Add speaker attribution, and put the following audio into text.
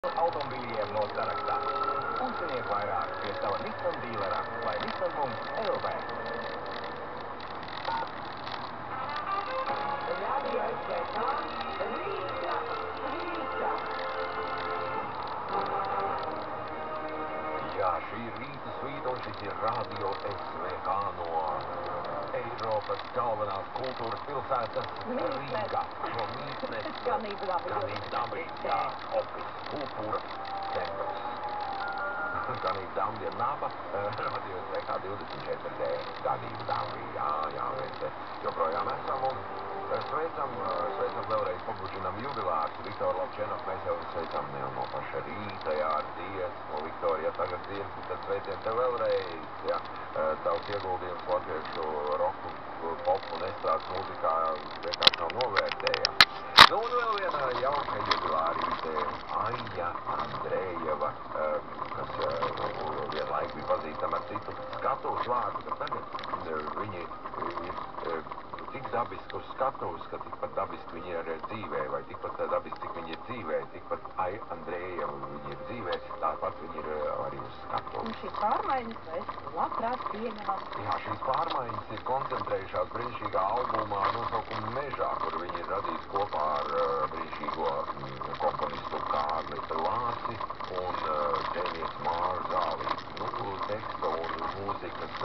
Speaker 1: Automobīļiem no sarakstā. Uzziniet vairāk pie sava Nissan dīlera vai Nissan.lv.
Speaker 2: Radio SVK, Rīga, Rīga.
Speaker 1: Jā, šī ir rīta svīta un šis ir Radio SVK no Eiropas galvenās kultūras pilsētas Rīga. No Mītnes.
Speaker 2: Ganību
Speaker 1: dabi, jā, ofis, kultūras centrs. Ganību dabi ir naba, Radio SVK 24D. Ganību dabi, jā, mēs joprojām esam un sveicam vēlreiz pabužinam jubilārs Viktoru Lavčenovu. Mēs jau sveicam no paša rīta, jā, ar dziesmu. Viktorija, tagad dziesmu, tad sveicien tev vēlreiz, jā. Tavs ieguldījums latviešu roku, popu un estrādes mūzikā vienkārši nav novērtējams. Nu, un vēl viena jauka jubilārīte, Aija Andrejeva, kas vienlaik bija pazīstama ar citu skatuves vārdu, bet tagad viņi ir tik dabiski uz skatuves, ka tikpat dabiski viņi ir dzīvē, vai tikpat dabiski, cik viņi ir dzīvē, tikpat Aija Andrejeva viņi ir dzīvē, tāpat viņi ir arī uz skatuves.
Speaker 2: Un šīs pārmaiņas mēs labprāt pieņemam.
Speaker 1: Jā, šīs pārmaiņas ir koncentrējušās brīnišķīgā albumā nosaukumu Mežā, kur viņi ir radījis kopā ar brīnišķīgo komponistu Kārli Lāci un ķēnieci Māru Zālī. Nu, teksta un mūzikas